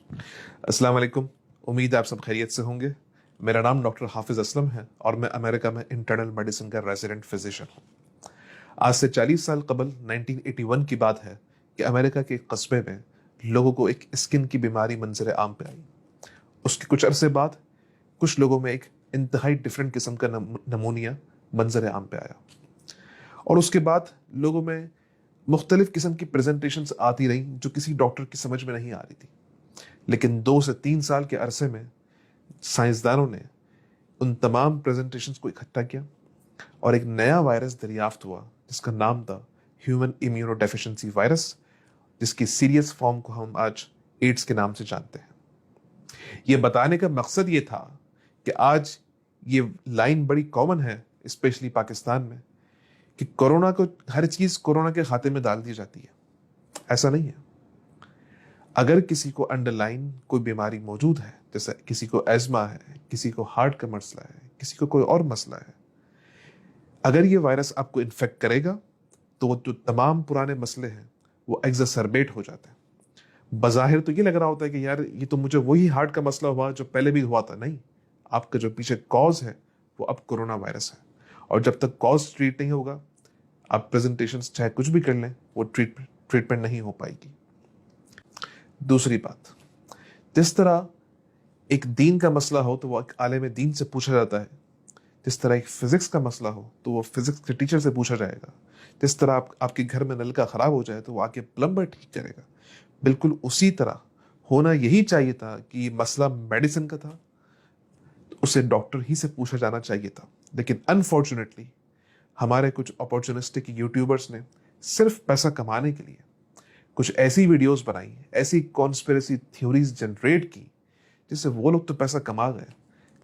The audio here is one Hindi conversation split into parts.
अस्सलाम वालेकुम। उम्मीद है आप सब खैरियत से होंगे। मेरा नाम डॉक्टर हाफिज असलम है और मैं अमेरिका में इंटरनल मेडिसिन का रेजिडेंट फिजिशियन हूँ। आज से 40 साल कबल 1981 की बात है कि अमेरिका के एक कस्बे में लोगों को एक स्किन की बीमारी मंजर आम पे आई। उसके कुछ अरसे बाद कुछ लोगों में एक इंतहाई डिफरेंट किस्म का नमूनिया मंजर आम पे आया और उसके बाद लोगों में मुख्तलिफ किस्म की प्रेजेंटेशंस आती रही जो किसी डॉक्टर की समझ में नहीं आ रही थी। लेकिन 2 से 3 साल के अरसे में साइंसदानों ने उन तमाम प्रेजेंटेशंस को इकट्ठा किया और एक नया वायरस दरियाफ्त हुआ जिसका नाम था ह्यूमन इम्यूनोडेफिशिएंसी वायरस, जिसकी सीरियस फॉर्म को हम आज एड्स के नाम से जानते हैं। यह बताने का मकसद ये था कि आज ये लाइन बड़ी कॉमन है, स्पेशली पाकिस्तान में, कि कोरोना को हर चीज कोरोना के खाते में डाल दी जाती है। ऐसा नहीं है। अगर किसी को अंडरलाइन कोई बीमारी मौजूद है, जैसे किसी को एज्मा है, किसी को हार्ट का मसला है, किसी को कोई और मसला है, अगर ये वायरस आपको इन्फेक्ट करेगा तो वो जो तमाम पुराने मसले हैं वो एग्जासर्बेट हो जाते हैं। बज़ाहिर तो ये लग रहा होता है कि यार ये तो मुझे वही हार्ट का मसला हुआ जो पहले भी हुआ था। नहीं, आपका जो पीछे कॉज है वो अब कोरोना वायरस है और जब तक कॉज ट्रीट नहीं होगा, आप प्रेजेंटेशन चाहे कुछ भी कर लें, वो ट्रीटमेंट नहीं हो पाएगी। दूसरी बात, जिस तरह एक दीन का मसला हो तो वो एक आलिम दीन से पूछा जाता है, जिस तरह एक फिजिक्स का मसला हो तो वो फिजिक्स के टीचर से पूछा जाएगा, जिस तरह आपके घर में नल का खराब हो जाए तो वो आके प्लम्बर ठीक करेगा, बिल्कुल उसी तरह होना यही चाहिए था कि ये मसला मेडिसिन का था तो उसे डॉक्टर ही से पूछा जाना चाहिए था। लेकिन अनफॉर्चुनेटली हमारे कुछ अपॉर्चुनिस्टिक यूट्यूबर्स ने सिर्फ पैसा कमाने के लिए कुछ ऐसी वीडियोस बनाई, ऐसी कॉन्स्पिरेसी थ्योरीज जनरेट की जिससे वो लोग तो पैसा कमा गए,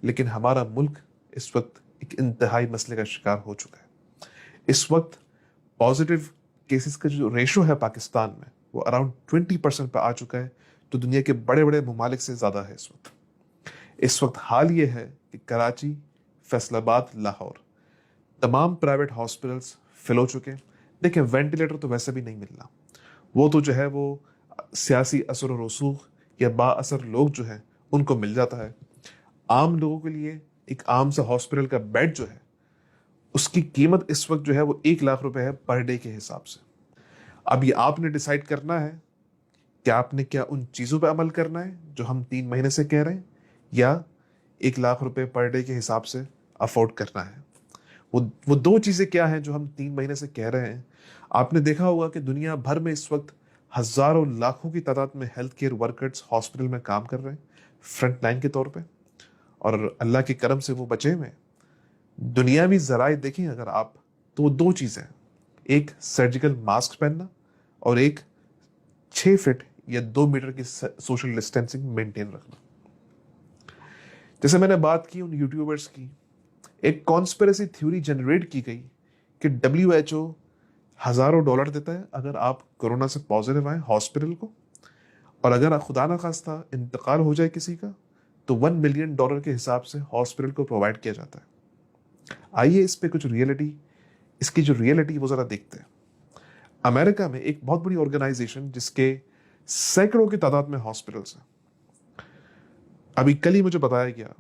लेकिन हमारा मुल्क इस वक्त एक इंतहाई मसले का शिकार हो चुका है। इस वक्त पॉजिटिव केसेस का जो रेशो है पाकिस्तान में वो अराउंड 20% पर आ चुका है, तो दुनिया के बड़े बड़े ममालिक से ज़्यादा है इस वक्त हाल ये है कि कराची, फैसलाबाद, लाहौर तमाम प्राइवेट हॉस्पिटल्स फिल हो चुके हैं। देखिए, वेंटिलेटर तो वैसे भी नहीं मिलना, वो तो जो है वो सियासी असर और रसूख या बाअसर लोग जो हैं उनको मिल जाता है। आम लोगों के लिए एक आम सा हॉस्पिटल का बेड जो है उसकी कीमत इस वक्त जो है वो 1 लाख रुपए है पर डे के हिसाब से। अब ये आपने डिसाइड करना है कि आपने क्या उन चीज़ों पर अमल करना है जो हम 3 महीने से कह रहे हैं, या 1 लाख रुपए पर डे के हिसाब से अफोर्ड करना है। वो दो चीज़ें क्या हैं जो हम 3 महीने से कह रहे हैं। आपने देखा होगा कि दुनिया भर में इस वक्त हज़ारों लाखों की तादाद में हेल्थ केयर वर्कर्स हॉस्पिटल में काम कर रहे हैं फ्रंट लाइन के तौर पे, और अल्लाह के करम से वो बचे हुए हैं। दुनियावी ज़राए देखें अगर आप, तो वो दो चीज़ें हैं, एक सर्जिकल मास्क पहनना और एक 6 फीट या 2 मीटर की सोशल डिस्टेंसिंग मेंटेन रखना। जैसे मैंने बात की उन यूट्यूबर्स की, एक कॉन्स्पिरेसी थ्योरी जनरेट की गई कि WHO हज़ारों डॉलर देता है अगर आप कोरोना से पॉजिटिव आए हॉस्पिटल को, और अगर खुदा न खास्ता इंतकाल हो जाए किसी का तो $1 मिलियन के हिसाब से हॉस्पिटल को प्रोवाइड किया जाता है। आइए इस पे कुछ रियलिटी, इसकी जो रियलिटी वो जरा देखते हैं। अमेरिका में एक बहुत बड़ी ऑर्गेनाइजेशन जिसके सैकड़ों की तादाद में हॉस्पिटल्स हैं, अभी कल ही मुझे बताया गया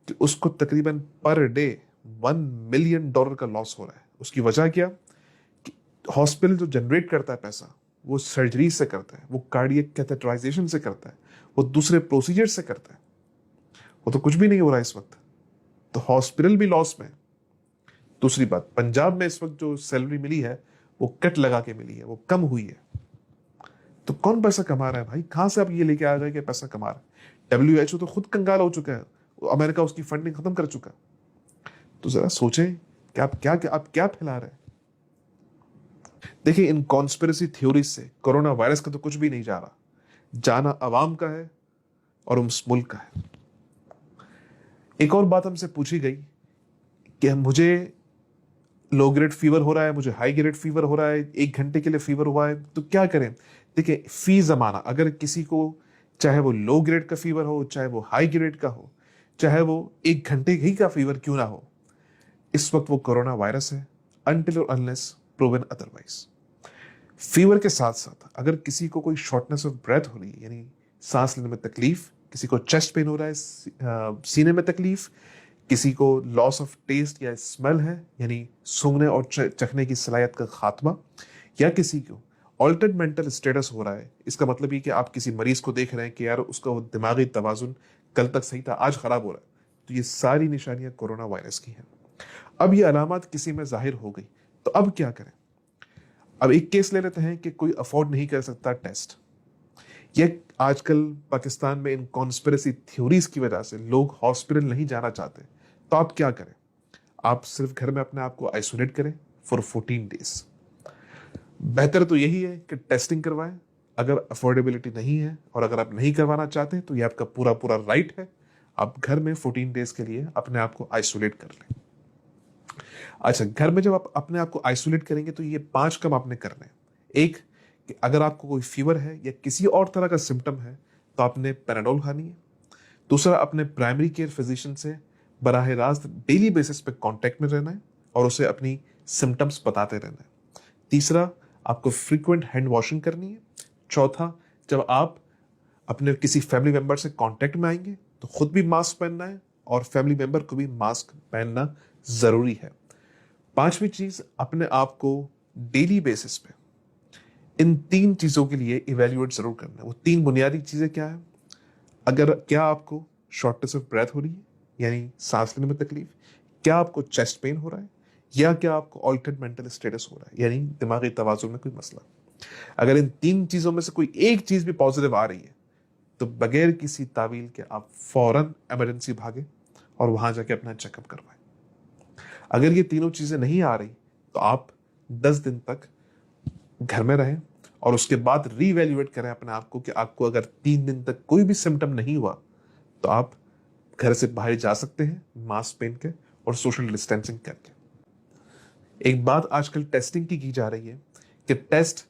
कि उसको तकरीबन पर डे $1 मिलियन का लॉस हो रहा है। उसकी वजह क्या? कि हॉस्पिटल जो जनरेट करता है पैसा वो सर्जरी से करता है, वो कार्डियक कैथेटराइजेशन से करता है, वो दूसरे प्रोसीजर से करता है, वो तो कुछ भी नहीं हो रहा है इस वक्त, तो हॉस्पिटल भी लॉस में। दूसरी बात, पंजाब में इस वक्त जो सैलरी मिली है वो कट लगा के मिली है, वो कम हुई है। तो कौन पैसा कमा रहा है भाई? कहां से आप ये लेके आ गए कि पैसा कमा रहा है? WHO तो खुद कंगाल हो चुका है, अमेरिका उसकी फंडिंग खत्म कर चुका। तो जरा सोचें कि आप क्या फैला रहे हैं। देखिए, इन कॉन्स्पिरेसी थ्योरीज से कोरोना वायरस का तो कुछ भी नहीं जा रहा, जाना अवाम का है और उस मुल्क का है। एक और बात हमसे पूछी गई कि मुझे लो ग्रेड फीवर हो रहा है, मुझे हाई ग्रेड फीवर हो रहा है, 1 घंटे के लिए फीवर हुआ है, तो क्या करें? देखिए, फी जमाना, अगर किसी को चाहे वो लो ग्रेड का फीवर हो, चाहे वो हाई ग्रेड का हो, चाहे वो 1 घंटे ही का फीवर क्यों ना हो, इस वक्त वो कोरोना वायरस है, अनटिल और अनलेस प्रूवन अदरवाइज। फीवर के साथ साथ अगर किसी को कोई शॉर्टनेस ऑफ ब्रेथ हो रही है, यानी सांस लेने में तकलीफ, किसी को चेस्ट पेन हो रहा है, सीने में तकलीफ, किसी को लॉस ऑफ टेस्ट या स्मेल है यानी सूंघने और चखने की सलाहियत का खात्मा, या किसी को ऑल्टर्ड मेंटल स्टेटस हो रहा है। इसका मतलब ये कि आप किसी मरीज को देख रहे हैं कि यार उसका वो दिमागी तवाजुन कल तक सही था, आज खराब हो रहा है। तो ये सारी निशानियां कोरोना वायरस की हैं। अब ये अलामत किसी में जाहिर हो गई तो अब क्या करें? अब एक केस ले लेते हैं कि कोई अफोर्ड नहीं कर सकता टेस्ट। ये आजकल पाकिस्तान में इन कॉन्स्पिरेसी थ्योरीज की वजह से लोग हॉस्पिटल नहीं जाना चाहते। तो आप क्या करें? आप सिर्फ घर में अपने आप को आइसोलेट करें फॉर 14 डेज। बेहतर तो यही है कि टेस्टिंग करवाएं। अगर अफोर्डेबिलिटी नहीं है और अगर आप नहीं करवाना चाहते तो ये आपका पूरा पूरा राइट है, आप घर में 14 डेज के लिए अपने आप को आइसोलेट कर लें। अच्छा, घर में जब आप अपने आप को आइसोलेट करेंगे तो ये 5 काम आपने करने हैं। एक, कि अगर आपको कोई फीवर है या किसी और तरह का सिम्टम है तो आपने पैराडोल खानी है। दूसरा, अपने प्राइमरी केयर फिजिशियन से बराह रास्त डेली बेसिस पे कांटेक्ट में रहना है और उसे अपनी सिम्टम्स बताते रहना है। तीसरा, आपको फ्रीक्वेंट हैंड वॉशिंग करनी है। चौथा, जब आप अपने किसी फैमिली मेंबर से कांटेक्ट में आएंगे तो खुद भी मास्क पहनना है और फैमिली मेंबर को भी मास्क पहनना जरूरी है। पांचवी चीज, अपने आप को डेली बेसिस पे इन 3 चीजों के लिए इवेल्युएट जरूर करना है। वो 3 बुनियादी चीजें क्या है? अगर क्या आपको शॉर्टनेस ऑफ ब्रेथ हो रही है यानी सांस लेने में तकलीफ, क्या आपको चेस्ट पेन हो रहा है, या क्या आपको ऑल्टर्ड मेंटल स्टेटस हो रहा है यानी दिमागी तवाजुन में कोई मसला। अगर इन 3 चीजों में से कोई एक चीज भी पॉजिटिव आ रही है तो बगैर किसी तावील के आप फौरन इमरजेंसी भागे और वहां जाके अपना चेकअप करवाएं। अगर ये तीनों चीजें नहीं आ रही तो आप 10 दिन तक घर में रहें और उसके बाद रीवैल्यूएट करें अपने आप को कि आपको अगर 3 दिन तक कोई भी सिम्टम नहीं हुआ तो आप घर से बाहर जा सकते हैं मास्क पहन के और सोशल डिस्टेंसिंग करके। एक बात आजकल टेस्टिंग की जा रही है कि टेस्ट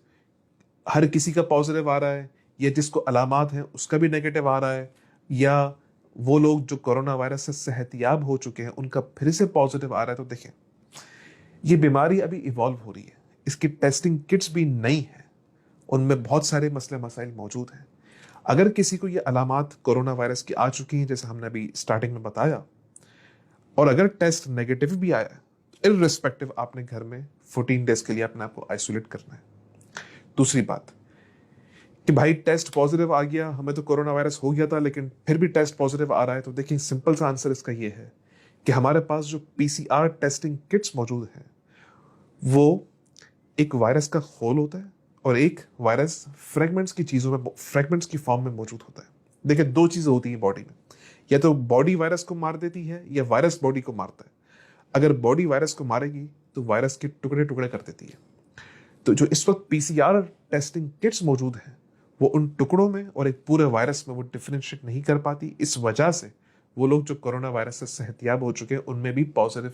हर किसी का पॉजिटिव आ रहा है, या जिसको अलामात हैं उसका भी नेगेटिव आ रहा है, या वो लोग जो कोरोना वायरस से सेहतियाब हो चुके हैं उनका फिर से पॉजिटिव आ रहा है। तो देखें, ये बीमारी अभी इवॉल्व हो रही है, इसकी टेस्टिंग किट्स भी नई है, उनमें बहुत सारे मसले मसाइल मौजूद हैं। अगर किसी को ये अलामात कोरोना वायरस की आ चुकी हैं जैसे हमने अभी स्टार्टिंग में बताया, और अगर टेस्ट नेगेटिव भी आया तो इररिस्पेक्टिव आपने घर में 14 डेज के लिए अपने आप को आइसोलेट करना है। दूसरी बात कि भाई टेस्ट पॉजिटिव आ गया, हमें तो कोरोना वायरस हो गया था लेकिन फिर भी टेस्ट पॉजिटिव आ रहा है, तो देखिए सिंपल सा आंसर इसका ये है कि हमारे पास जो पीसीआर टेस्टिंग किट्स मौजूद हैं वो एक वायरस का खोल होता है और एक वायरस फ्रेगमेंट्स की फॉर्म में मौजूद होता है। देखिए 2 चीजें होती हैं बॉडी में, या तो बॉडी वायरस को मार देती है या वायरस बॉडी को मारता है। अगर बॉडी वायरस को मारेगी तो वायरस के टुकड़े टुकड़े कर देती है। तो जो इस वक्त पीसीआर टेस्टिंग किट्स मौजूद हैं वो उन टुकड़ों में और एक पूरे वायरस में वो डिफरेंशिएट नहीं कर पाती। इस वजह से वो लोग जो कोरोना वायरस से सेहतियाब हो चुके हैं उनमें भी पॉजिटिव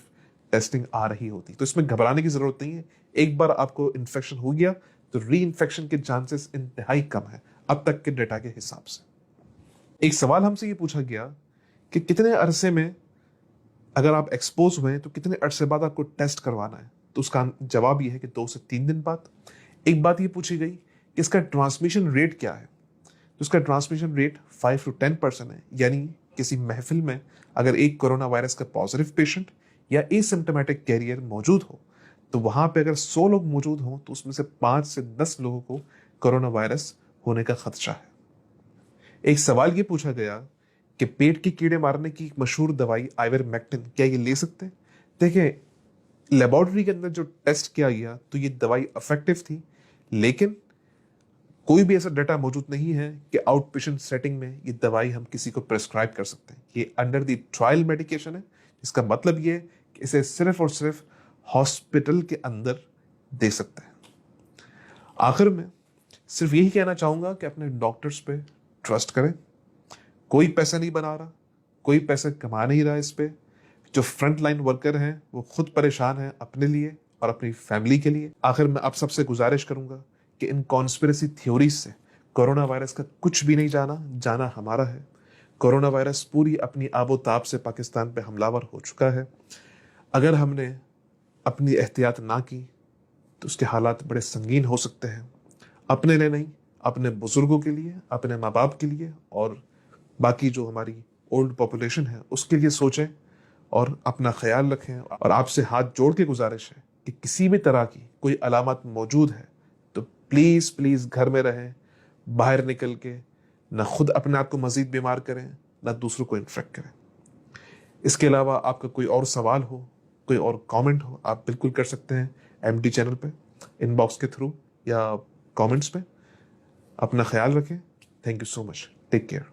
टेस्टिंग आ रही होती। तो इसमें घबराने की जरूरत नहीं है। एक बार आपको इन्फेक्शन हो गया तो री इन्फेक्शन के चांसेस इंतहाई कम है अब तक के डेटा के हिसाब से। एक सवाल हमसे ये पूछा गया कि कितने अरसे में अगर आप एक्सपोज हुए तो कितने अरसे बाद आपको टेस्ट करवाना है, तो उसका जवाब ये है कि 2 से 3 दिन बाद। एक बात ये पूछी गई कि इसका ट्रांसमिशन रेट क्या है, तो इसका ट्रांसमिशन रेट 5 to 10% है, यानी किसी महफिल में अगर एक कोरोना वायरस का पॉजिटिव पेशेंट या एसिम्प्टोमेटिक कैरियर मौजूद हो तो वहां पे अगर 100 लोग मौजूद हों तो उसमें से 5 से 10 लोगों को कोरोना वायरस होने का खदशा है। एक सवाल ये पूछा गया कि पेट के कीड़े मारने की एक मशहूर दवाई आइवरमेक्टिन क्या ये ले सकते हैं? देखिए, लेबोरेटरी के अंदर जो टेस्ट किया गया तो ये दवाई इफेक्टिव थी, लेकिन कोई भी ऐसा डाटा मौजूद नहीं है कि आउट पेशेंट सेटिंग में ये दवाई हम किसी को प्रेस्क्राइब कर सकते हैं। ये अंडर द ट्रायल मेडिकेशन है, इसका मतलब ये कि इसे सिर्फ और सिर्फ हॉस्पिटल के अंदर दे सकते हैं। आखिर में सिर्फ यही कहना चाहूंगा कि अपने डॉक्टर्स पे ट्रस्ट करें। कोई पैसा नहीं बना रहा, कोई पैसा कमा नहीं रहा इस पे। जो फ्रंट लाइन वर्कर हैं वो खुद परेशान हैं अपने लिए और अपनी फैमिली के लिए। आखिर में आप सबसे गुजारिश करूंगा कि इन कॉन्स्पिरेसी थ्योरीज से कोरोना वायरस का कुछ भी नहीं जाना हमारा है। कोरोना वायरस पूरी अपनी आबोताब से पाकिस्तान पे हमलावर हो चुका है। अगर हमने अपनी एहतियात ना की तो उसके हालात बड़े संगीन हो सकते हैं, अपने लिए नहीं अपने बुजुर्गों के लिए, अपने माँ बाप के लिए और बाकी जो हमारी ओल्ड पॉपुलेशन है उसके लिए सोचें और अपना ख्याल रखें। और आपसे हाथ जोड़ के गुजारिश है कि किसी भी तरह की कोई अलामत मौजूद है तो प्लीज़ प्लीज़ घर में रहें, बाहर निकल के ना खुद अपने आप को मज़ीद बीमार करें ना दूसरों को इन्फेक्ट करें। इसके अलावा आपका कोई और सवाल हो, कोई और कमेंट हो, आप बिल्कुल कर सकते हैं एमडी चैनल पे, इनबॉक्स के थ्रू या कमेंट्स पे। अपना ख्याल रखें। Thank you so much. Take care.